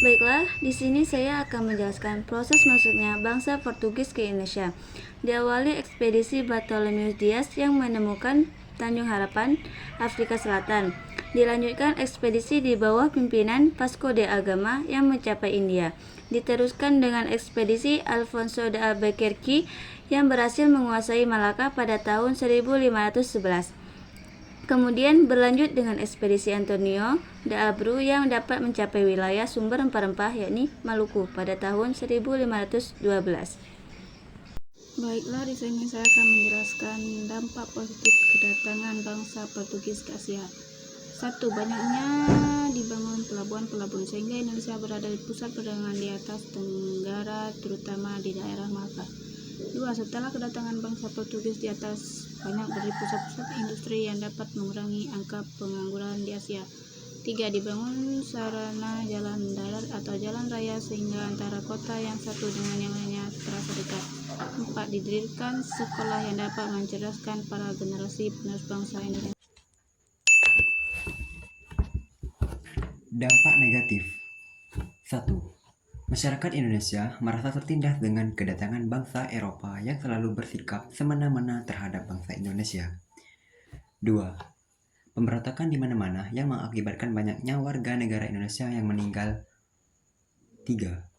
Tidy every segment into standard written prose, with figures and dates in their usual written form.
Baiklah, di sini saya akan menjelaskan proses masuknya bangsa Portugis ke Indonesia. Diawali ekspedisi Bartolomeu Dias yang menemukan Tanjung Harapan, Afrika Selatan. Dilanjutkan ekspedisi di bawah pimpinan Vasco da Gama yang mencapai India. Diteruskan dengan ekspedisi Alfonso de Albuquerque yang berhasil menguasai Malaka pada tahun 1511. Kemudian berlanjut dengan ekspedisi Antonio de Abreu yang dapat mencapai wilayah sumber rempah-rempah yakni Maluku pada tahun 1512. Baiklah, di sini saya akan menjelaskan dampak positif kedatangan bangsa Portugis ke Asia. 1. Banyaknya dibangun pelabuhan-pelabuhan sehingga Indonesia berada di pusat perdagangan di atas Tenggara, terutama di daerah Malaka. 2. Setelah kedatangan bangsa Portugis di atas, banyak dari pusat-pusat industri yang dapat mengurangi angka pengangguran di Asia. 3. Dibangun sarana jalan darat atau jalan raya sehingga antara kota yang satu dengan yang lainnya terasa dekat. 4. Didirikan sekolah yang dapat mencerdaskan para generasi penerus bangsa Indonesia. Dampak negatif. 1. Masyarakat Indonesia merasa tertindas dengan kedatangan bangsa Eropa yang selalu bersikap semena-mena terhadap bangsa Indonesia. 2. Pemberontakan di mana-mana yang mengakibatkan banyaknya warga negara Indonesia yang meninggal. 3.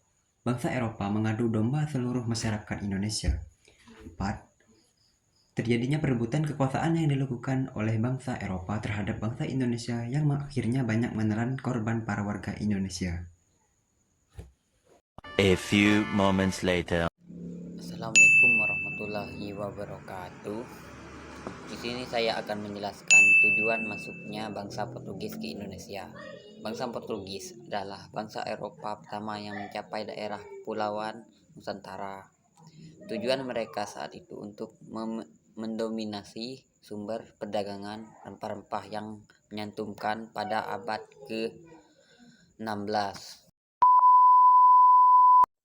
Bangsa Eropa mengadu domba seluruh masyarakat Indonesia. 4. Terjadinya perebutan kekuasaan yang dilakukan oleh bangsa Eropa terhadap bangsa Indonesia yang akhirnya banyak menelan korban para warga Indonesia. A few moments later. Assalamualaikum warahmatullahi wabarakatuh. Di sini saya akan menjelaskan tujuan masuknya bangsa Portugis ke Indonesia. Bangsa Portugis adalah bangsa Eropa pertama yang mencapai daerah Kepulauan Nusantara. Tujuan mereka saat itu untuk mendominasi sumber perdagangan rempah-rempah yang menyantumkan pada abad ke-16.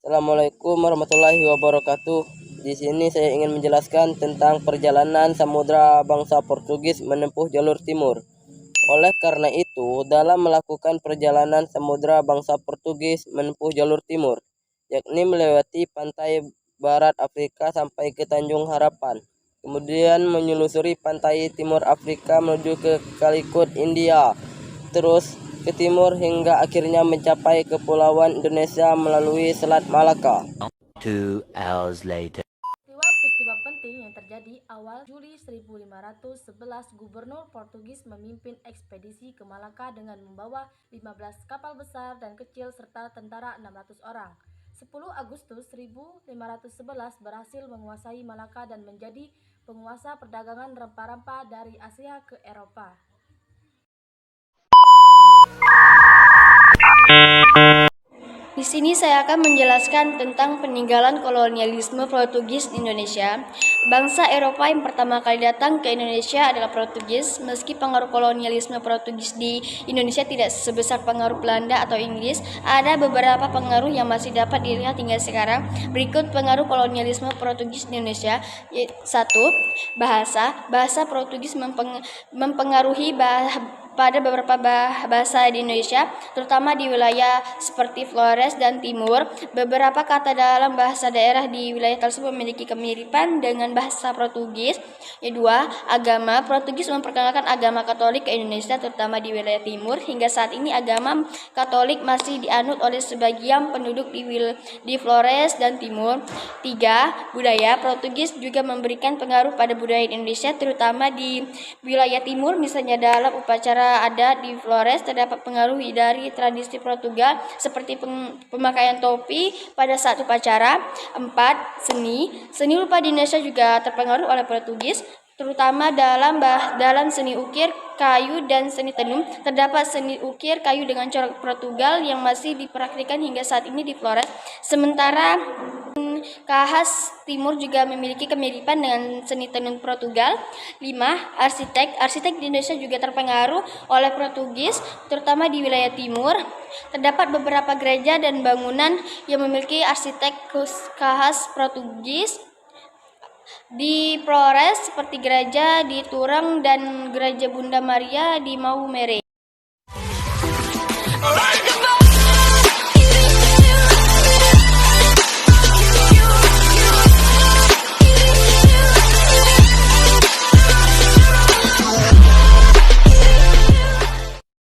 Assalamualaikum warahmatullahi wabarakatuh. Di sini saya ingin menjelaskan tentang perjalanan samudra bangsa Portugis menempuh jalur timur. Oleh karena itu, dalam melakukan perjalanan samudra bangsa Portugis menempuh jalur timur, yakni melewati pantai barat Afrika sampai ke Tanjung Harapan, kemudian menyelusuri pantai timur Afrika menuju ke Calicut, India, terus ke timur hingga akhirnya mencapai kepulauan Indonesia melalui Selat Malaka. 2 hours later. Peristiwa penting yang terjadi awal Juli 1511, Gubernur Portugis memimpin ekspedisi ke Malaka dengan membawa 15 kapal besar dan kecil serta tentara 600 orang. 10 Agustus 1511 berhasil menguasai Malaka dan menjadi penguasa perdagangan rempah-rempah dari Asia ke Eropa. Di sini saya akan menjelaskan tentang peninggalan kolonialisme Portugis di Indonesia. Bangsa Eropa yang pertama kali datang ke Indonesia adalah Portugis. Meski pengaruh kolonialisme Portugis di Indonesia tidak sebesar pengaruh Belanda atau Inggris, ada beberapa pengaruh yang masih dapat dilihat hingga sekarang. Berikut pengaruh kolonialisme Portugis di Indonesia. 1. Bahasa. Bahasa Portugis mempengaruhi pada beberapa bahasa di Indonesia, terutama di wilayah seperti Flores dan Timur. Beberapa kata dalam bahasa daerah di wilayah tersebut memiliki kemiripan dengan bahasa Portugis. Kedua, agama. Portugis memperkenalkan agama Katolik ke Indonesia, terutama di wilayah Timur. Hingga saat ini agama Katolik masih dianut oleh sebagian penduduk di Flores dan Timur. 3. Budaya. Portugis juga memberikan pengaruh pada budaya Indonesia, terutama di wilayah Timur. Misalnya dalam upacara adat di Flores terdapat pengaruh dari tradisi Portugal seperti pemakaian topi pada saat upacara. 4. Seni. Seni rupa di Indonesia juga terpengaruh oleh Portugis, terutama dalam seni ukir kayu dan seni tenun. Terdapat seni ukir kayu dengan corak Portugal yang masih dipraktikkan hingga saat ini di Flores. Sementara tenun khas Timur juga memiliki kemiripan dengan seni tenun Portugal. 5. Arsitek di Indonesia juga terpengaruh oleh Portugis, terutama di wilayah timur. Terdapat beberapa gereja dan bangunan yang memiliki arsitek khas Portugis di Flores, seperti gereja di Turang dan gereja Bunda Maria di Maumere.